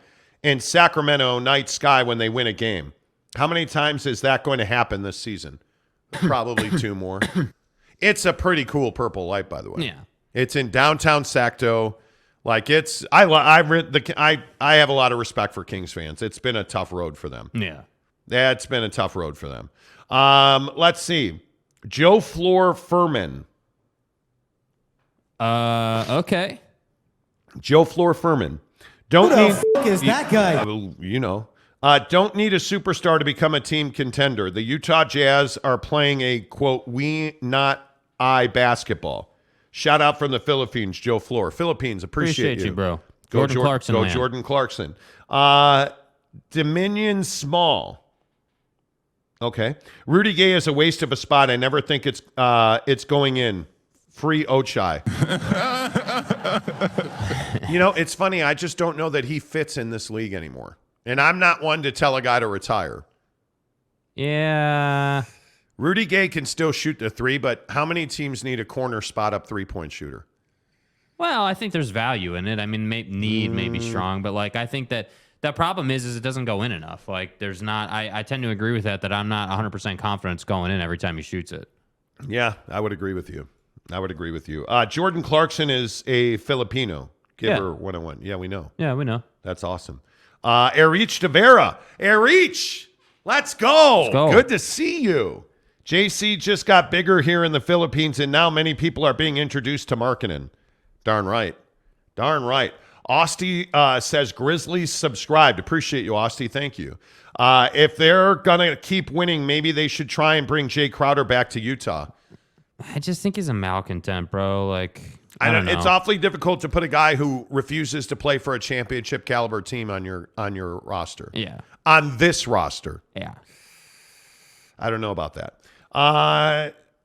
Speaker 1: in Sacramento night sky when they win a game. How many times is that going to happen this season? Probably 2 more. It's a pretty cool purple light, by the way.
Speaker 2: Yeah.
Speaker 1: It's in downtown Sacto. Like I have a lot of respect for Kings fans. It's been a tough road for them.
Speaker 2: Yeah.
Speaker 1: It's been a tough road for them. Let's see. Joe Floor Furman.
Speaker 2: Okay.
Speaker 1: Joe Floor Furman.
Speaker 6: Who the f*** is that guy?
Speaker 1: Don't need a superstar to become a team contender. The Utah Jazz are playing a, quote, we not I basketball. Shout out from the Philippines, Joe Floor. Philippines, appreciate
Speaker 2: you, bro.
Speaker 1: Go
Speaker 2: Jordan Clarkson.
Speaker 1: Go Jordan Clarkson. Dominion Small. Okay. Rudy Gay is a waste of a spot. I never think it's going in. Free Ochai. It's funny. I just don't know that he fits in this league anymore. And I'm not one to tell a guy to retire.
Speaker 2: Yeah.
Speaker 1: Rudy Gay can still shoot the 3, but how many teams need a corner spot up 3-point shooter?
Speaker 2: Well, I think there's value in it. I mean, may be strong, but like I think that problem is it doesn't go in enough. Like there's not. I tend to agree with that I'm not 100% confident it's going in every time he shoots it.
Speaker 1: Yeah, I would agree with you. Jordan Clarkson is a Filipino. Give her 101. Yeah, we know.
Speaker 2: Yeah, we know.
Speaker 1: That's awesome. Erich Tavera. Erich, let's go.
Speaker 2: Let's go.
Speaker 1: Good to see you. JC just got bigger here in the Philippines, and now many people are being introduced to Markkanen. Darn right. Austie says Grizzlies subscribed. Appreciate you, Austie. Thank you. If they're going to keep winning, maybe they should try and bring Jay Crowder back to Utah.
Speaker 2: I just think he's a malcontent, bro. Like, I don't know.
Speaker 1: It's awfully difficult to put a guy who refuses to play for a championship caliber team on your roster.
Speaker 2: Yeah.
Speaker 1: On this roster.
Speaker 2: Yeah.
Speaker 1: I don't know about that.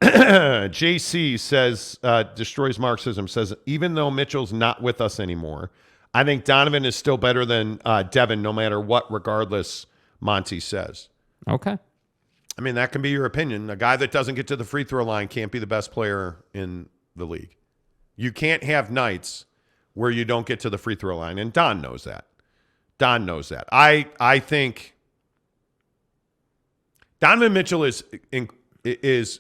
Speaker 1: JC says, destroys Marxism, says, even though Mitchell's not with us anymore, I think Donovan is still better than Devin, no matter what, regardless, Monty says.
Speaker 2: Okay.
Speaker 1: I mean, that can be your opinion. A guy that doesn't get to the free throw line can't be the best player in the league. You can't have nights where you don't get to the free throw line, and Don knows that. I think Donovan Mitchell is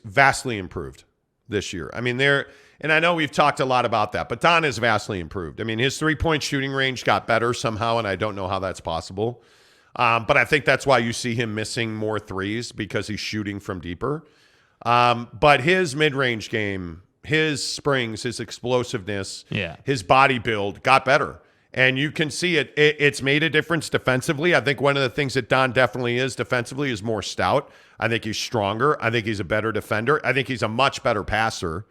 Speaker 1: vastly improved this year. I mean, and I know we've talked a lot about that, but Don is vastly improved. I mean, his 3-point shooting range got better somehow, and I don't know how that's possible. But I think that's why you see him missing more threes, because he's shooting from deeper. But his mid-range game his springs, his explosiveness,
Speaker 2: Yeah.
Speaker 1: his body build got better. And you can see it. It's made a difference defensively. I think one of the things that Don definitely is defensively is more stout. I think he's stronger. I think he's a better defender. I think he's a much better passer.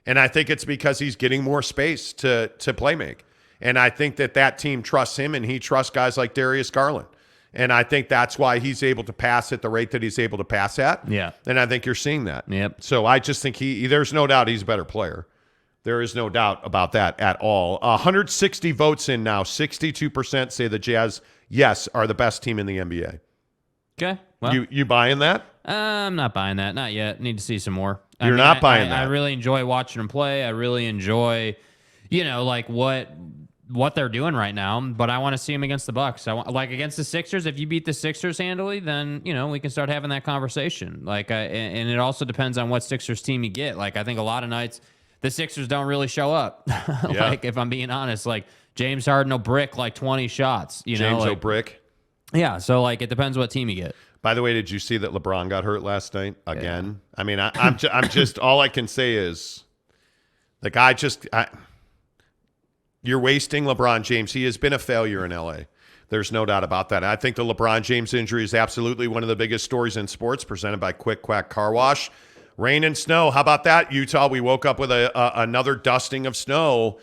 Speaker 1: And I think it's because he's getting more space to play make. And I think that team trusts him, and he trusts guys like Darius Garland. And I think that's why he's able to pass at the rate that he's able to pass at.
Speaker 2: Yeah.
Speaker 1: And I think you're seeing that.
Speaker 2: Yep.
Speaker 1: So I just think there's no doubt he's a better player. There is no doubt about that at all. 160 votes in now. 62% say the Jazz, yes, are the best team in the NBA.
Speaker 2: Okay. Well,
Speaker 1: You buying that?
Speaker 2: I'm not buying that. Not yet. Need to see some more.
Speaker 1: You're not buying that.
Speaker 2: I really enjoy watching them play. I really enjoy, like what they're doing right now. But I want to see them against the Bucks. Like against the Sixers. If you beat the Sixers handily, then we can start having that conversation. And it also depends on what Sixers team you get. Like I think a lot of nights the Sixers don't really show up.
Speaker 1: Yeah.
Speaker 2: Like if I'm being honest, like James Harden will brick like 20 shots.
Speaker 1: James O'Brick.
Speaker 2: Yeah. So like it depends what team you get.
Speaker 1: By the way, did you see that LeBron got hurt last night again? Yeah. I mean, I'm just all I can say is the guy you're wasting LeBron James. He has been a failure in LA. There's no doubt about that. I think the LeBron James injury is absolutely one of the biggest stories in sports, presented by Quick Quack Car Wash. Rain and snow. How about that, Utah? We woke up with another dusting of snow.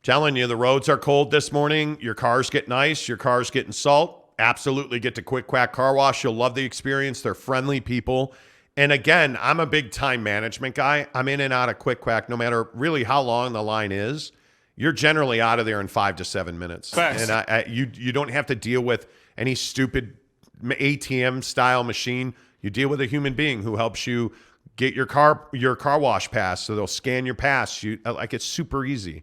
Speaker 1: Telling you, the roads are cold this morning. Your cars getting ice. Your cars getting salt. Absolutely get to Quick Quack Car Wash. You'll love the experience. They're friendly people. And again, I'm a big time management guy. I'm in and out of Quick Quack no matter really how long the line is. You're generally out of there in 5 to 7 minutes.
Speaker 7: Facts.
Speaker 1: And you don't have to deal with any stupid ATM style machine. You deal with a human being who helps you get your car wash pass. So they'll scan your pass. It's super easy.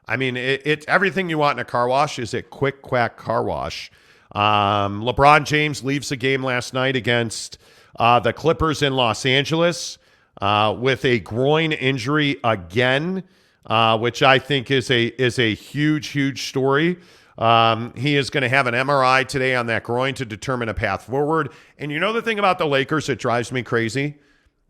Speaker 1: I mean, it's everything you want in a car wash is at Quick Quack Car Wash. LeBron James leaves the game last night against the Clippers in Los Angeles with a groin injury again, which I think is a huge story. He is going to have an MRI today on that groin to determine a path forward. And you know the thing about the Lakers that drives me crazy?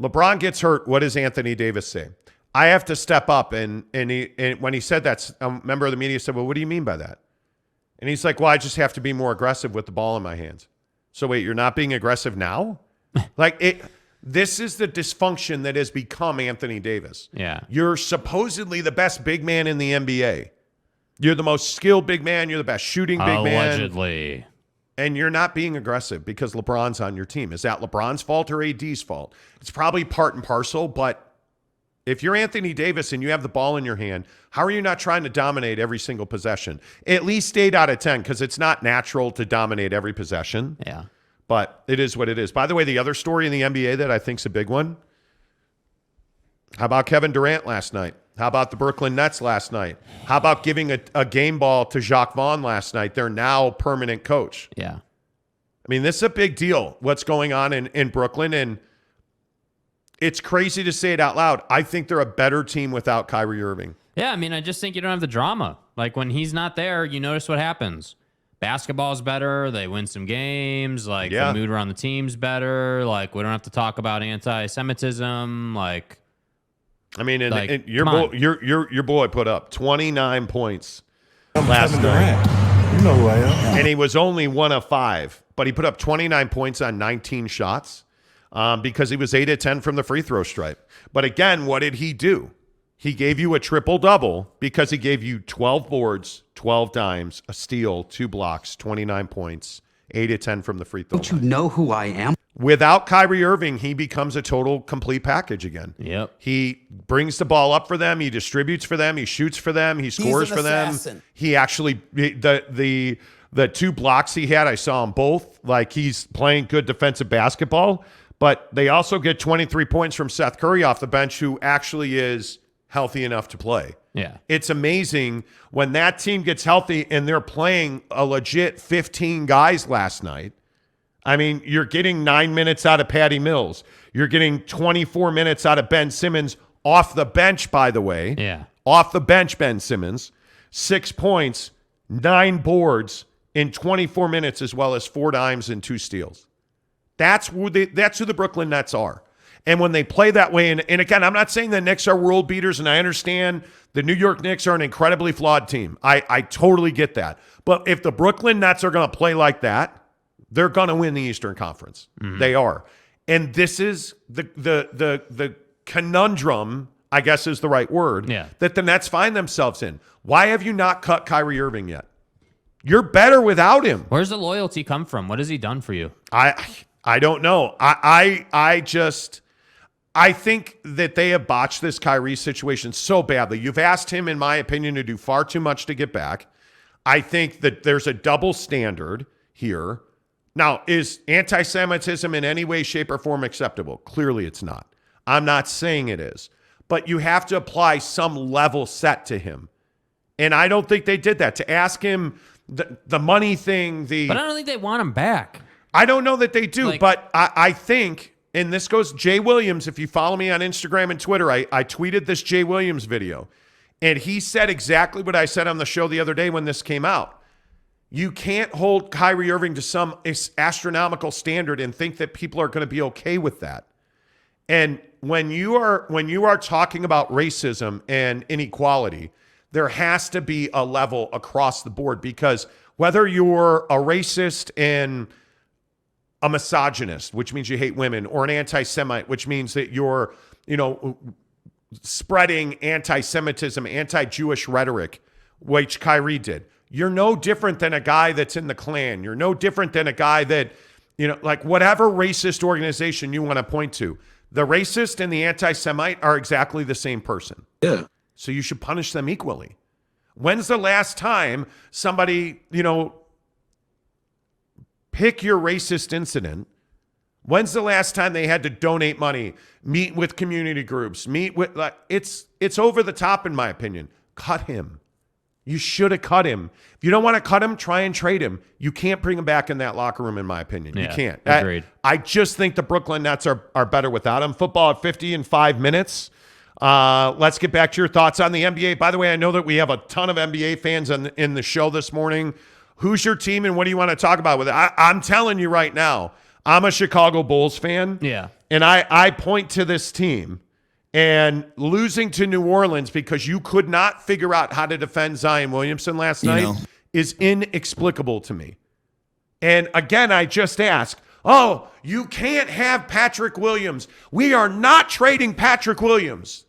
Speaker 1: LeBron gets hurt. What does Anthony Davis say? I have to step up. And when he said that, a member of the media said, well, what do you mean by that? And he's like, well, I just have to be more aggressive with the ball in my hands. So wait, you're not being aggressive now? This is the dysfunction that has become Anthony Davis.
Speaker 2: Yeah.
Speaker 1: You're supposedly the best big man in the NBA. You're the most skilled big man. You're the best shooting big man.
Speaker 2: Allegedly.
Speaker 1: And you're not being aggressive because LeBron's on your team. Is that LeBron's fault or AD's fault? It's probably part and parcel, but if you're Anthony Davis and you have the ball in your hand, how are you not trying to dominate every single possession? At least 8 out of 10, because it's not natural to dominate every possession.
Speaker 2: Yeah.
Speaker 1: But it is what it is. By the way, the other story in the NBA that I think is a big one, how about Kevin Durant last night? How about the Brooklyn Nets last night? How about giving a game ball to Jacque Vaughn last night? They're now permanent coach.
Speaker 2: Yeah.
Speaker 1: I mean, this is a big deal, what's going on in Brooklyn. And it's crazy to say it out loud. I think they're a better team without Kyrie Irving.
Speaker 2: Yeah, I mean, I just think you don't have the drama. Like, when he's not there, you notice what happens. Basketball's better. They win some games. Like, the mood around the team's better. Like, we don't have to talk about anti-Semitism. Like,
Speaker 1: I mean, and your boy put up 29 points last night.
Speaker 6: Durant. You know who I am.
Speaker 1: And he was only 1 of 5, but he put up 29 points on 19 shots because he was 8 of 10 from the free throw stripe. But again, what did he do? He gave you a triple-double because he gave you 12 boards, 12 dimes, a steal, 2 blocks, 29 points, 8 of 10 from the free throw line.
Speaker 5: Don't you know who I am?
Speaker 1: Without Kyrie Irving, he becomes a total complete package again.
Speaker 2: Yep.
Speaker 1: He brings the ball up for them. He distributes for them. He shoots for them. He scores for them. He actually, the 2 blocks he had, I saw them both. Like, he's playing good defensive basketball. But they also get 23 points from Seth Curry off the bench, who actually is healthy enough to play.
Speaker 2: Yeah.
Speaker 1: It's amazing when that team gets healthy and they're playing a legit 15 guys last night. I mean, you're getting 9 minutes out of Patty Mills. You're getting 24 minutes out of Ben Simmons off the bench, by the way.
Speaker 2: Yeah.
Speaker 1: Off the bench, Ben Simmons. 6 points, 9 boards in 24 minutes, as well as 4 dimes and 2 steals. That's who the Brooklyn Nets are. And when they play that way, and again, I'm not saying the Knicks are world beaters, and I understand the New York Knicks are an incredibly flawed team. I totally get that. But if the Brooklyn Nets are going to play like that, they're going to win the Eastern Conference. They are. And this is the conundrum, I guess is the right word, that the Nets find themselves in. Why have you not cut Kyrie Irving yet? You're better without him.
Speaker 2: Where's the loyalty come from? What has he done for you?
Speaker 1: I don't know. I think that they have botched this Kyrie situation so badly. You've asked him, in my opinion, to do far too much to get back. I think that there's a double standard here. Now, is anti-Semitism in any way, shape, or form acceptable? Clearly it's not. I'm not saying it is. But you have to apply some level set to him. And I don't think they did that. To ask him the money thing,
Speaker 2: But I don't think they want him back.
Speaker 1: I don't know that they do, but I think, and this goes, Jay Williams, if you follow me on Instagram and Twitter, I tweeted this Jay Williams video, and he said exactly what I said on the show the other day when this came out. You can't hold Kyrie Irving to some astronomical standard and think that people are going to be okay with that. And when you are talking about racism and inequality, there has to be a level across the board, because whether you're a racist and a misogynist, which means you hate women, or an anti-Semite, which means that you're, spreading anti-Semitism, anti-Jewish rhetoric, which Kyrie did. You're no different than a guy that's in the Klan. You're no different than a guy that, like whatever racist organization you want to point to, the racist and the anti-Semite are exactly the same person.
Speaker 4: Yeah.
Speaker 1: So you should punish them equally. When's the last time somebody, pick your racist incident? When's the last time they had to donate money, meet with community groups, it's over the top in my opinion. Cut him. You should have cut him. If you don't want to cut him, try and trade him. You can't bring him back in that locker room in my opinion. You can't.
Speaker 2: Agreed.
Speaker 1: I just think the Brooklyn Nets are better without him. Football at 50 in 5 minutes. Let's get back to your thoughts on the NBA. By the way, I know that we have a ton of NBA fans in the show this morning. Who's your team and what do you want to talk about with it? I'm telling you right now, I'm a Chicago Bulls fan.
Speaker 2: Yeah.
Speaker 1: And I point to this team and losing to New Orleans because you could not figure out how to defend Zion Williamson last night is inexplicable to me. And again, I just ask, you can't have Patrick Williams. We are not trading Patrick Williams.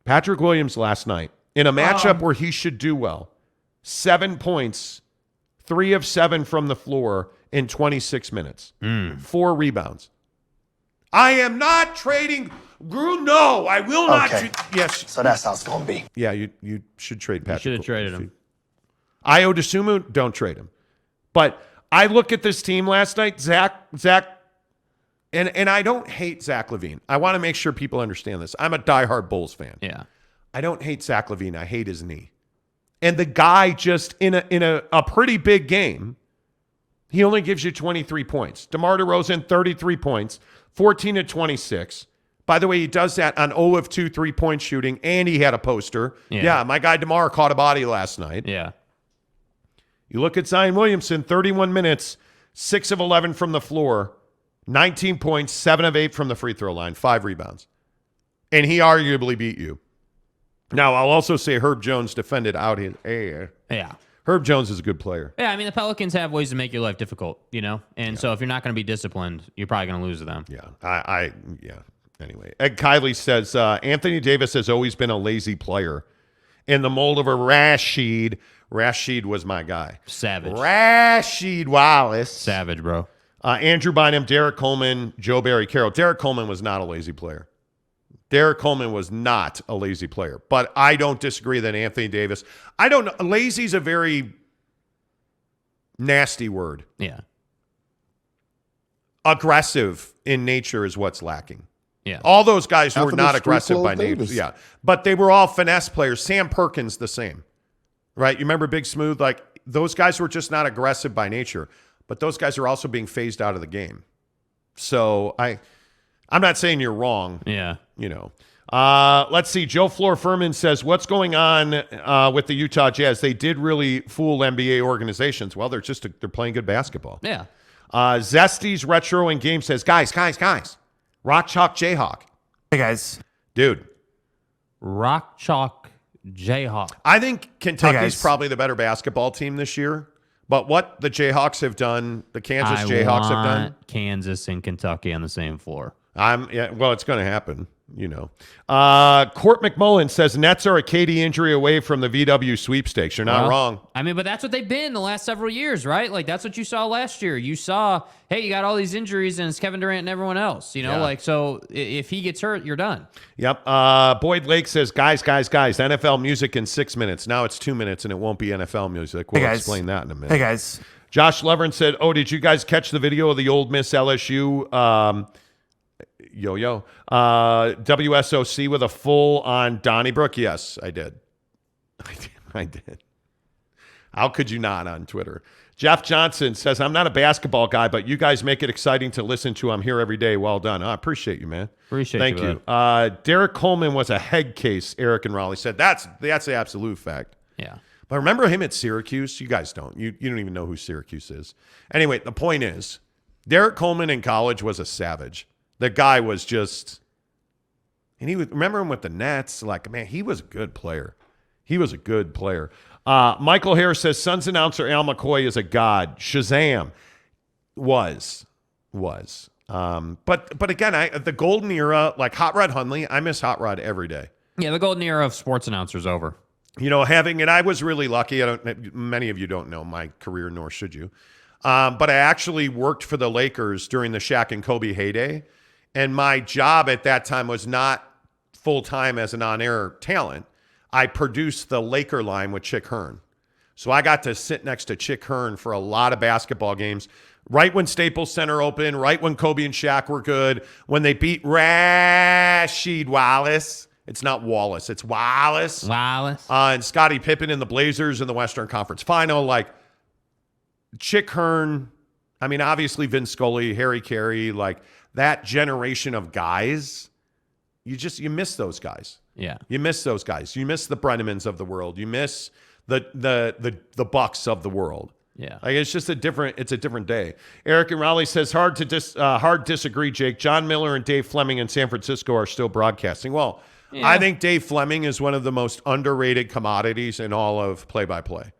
Speaker 1: Patrick Williams last night in a matchup where he should do well. 7 points, 3 of 7 from the floor in 26 minutes. 4 rebounds. I am not trading. No, I will not. Yes.
Speaker 6: So that's how it's going to be.
Speaker 1: Yeah, you should trade Patrick.
Speaker 2: You should have traded him.
Speaker 1: Io DeSumo, don't trade him. But I look at this team last night, Zach, and I don't hate Zach LaVine. I want to make sure people understand this. I'm a diehard Bulls fan.
Speaker 2: Yeah.
Speaker 1: I don't hate Zach LaVine. I hate his knee. And the guy just in a pretty big game, he only gives you 23 points. DeMar DeRozan, 33 points, 14 to 26. By the way, he does that on 0 of 2 3-point shooting, and he had a poster. Yeah, my guy DeMar caught a body last night.
Speaker 2: Yeah.
Speaker 1: You look at Zion Williamson, 31 minutes, 6 of 11 from the floor, 19 points, 7 of 8 from the free throw line, 5 rebounds. And he arguably beat you. Now, I'll also say Herb Jones defended out his air.
Speaker 2: Yeah.
Speaker 1: Herb Jones is a good player.
Speaker 2: Yeah, I mean, the Pelicans have ways to make your life difficult, And so if you're not going to be disciplined, you're probably going to lose to them.
Speaker 1: Yeah. Yeah. Anyway, Ed Kiley says, Anthony Davis has always been a lazy player. In the mold of a Rashid. Rashid was my guy.
Speaker 2: Savage.
Speaker 1: Rashid Wallace.
Speaker 2: Savage, bro.
Speaker 1: Andrew Bynum, Derek Coleman, Joe Barry Carroll. Derek Coleman was not a lazy player. Derek Coleman was not a lazy player. But I don't disagree that Anthony Davis, I don't know. Lazy is a very nasty word.
Speaker 2: Yeah.
Speaker 1: Aggressive in nature is what's lacking.
Speaker 2: Yeah.
Speaker 1: All those guys were
Speaker 6: Half of
Speaker 1: not
Speaker 6: the
Speaker 1: aggressive
Speaker 6: street
Speaker 1: by
Speaker 6: clothes
Speaker 1: nature.
Speaker 6: Davis.
Speaker 1: Yeah. But they were all finesse players. Sam Perkins, the same. Right? You remember Big Smooth? Like, those guys were just not aggressive by nature. But those guys are also being phased out of the game. So I'm not saying you're wrong.
Speaker 2: Yeah.
Speaker 1: Let's see. Joe Floor Furman says, what's going on with the Utah Jazz? They did really fool NBA organizations. Well, they're playing good basketball.
Speaker 2: Yeah.
Speaker 1: Zesty's Retro in Game says, guys, Rock Chalk Jayhawk.
Speaker 6: Hey, guys.
Speaker 1: Dude.
Speaker 2: Rock Chalk Jayhawk.
Speaker 1: I think Kentucky's
Speaker 6: guys.
Speaker 1: probably the better basketball team this year. But what the Jayhawks have done, the Kansas Jayhawks have done.
Speaker 2: Kansas and Kentucky on the same floor.
Speaker 1: Well, it's going to happen, you know. Court McMullen says Nets are a KD injury away from the VW sweepstakes. You're not wrong.
Speaker 2: I mean, but that's what they've been the last several years, right? Like, that's what you saw last year. You saw, hey, you got all these injuries, and it's Kevin Durant and everyone else, you know?
Speaker 1: Yeah.
Speaker 2: Like, so if he gets hurt, you're done.
Speaker 1: Yep. Boyd Lake says, guys, NFL music in 6 minutes. Now it's 2 minutes, and it won't be NFL music. We'll explain that in a minute.
Speaker 6: Hey, guys.
Speaker 1: Josh Levern said, did you guys catch the video of the Old Miss LSU WSOC with a full-on Donnybrook? Yes, I did. I did. How could you not on Twitter? Jeff Johnson says, I'm not a basketball guy, but you guys make it exciting to listen to. I'm here every day. Well done. I appreciate you, man.
Speaker 2: Thank
Speaker 1: you. Derek Coleman was a head case, Eric and Raleigh said. That's the absolute fact.
Speaker 2: Yeah.
Speaker 1: But remember him at Syracuse? You guys don't. You don't even know who Syracuse is. Anyway, the point is, Derek Coleman in college was a savage. The guy was just, and remember him with the Nets? Like, man, he was a good player. Michael Harris says, Suns announcer Al McCoy is a god. Shazam. Was. But again, the golden era, like Hot Rod Hundley, I miss Hot Rod every day.
Speaker 2: Yeah, the golden era of sports announcers over.
Speaker 1: You know, I was really lucky. Many of you don't know my career, nor should you. But I actually worked for the Lakers during the Shaq and Kobe heyday. And my job at that time was not full-time as an on-air talent. I produced the Laker line with Chick Hearn. So I got to sit next to Chick Hearn for a lot of basketball games. Right when Staples Center opened, right when Kobe and Shaq were good, when they beat Rasheed Wallace. It's not Wallace, it's Wallace. And Scottie Pippen and the Blazers in the Western Conference Final. Like, Chick Hearn, I mean, obviously Vince Scully, Harry Carey, like that generation of guys, you miss those guys.
Speaker 2: Yeah.
Speaker 1: You miss those guys. You miss the Brennemans of the world. You miss the Bucks of the world.
Speaker 2: Yeah.
Speaker 1: Like, it's a different day. Eric and Raleigh says, hard disagree, Jake. John Miller and Dave Fleming in San Francisco are still broadcasting. Well, yeah. I think Dave Fleming is one of the most underrated commodities in all of play-by-play.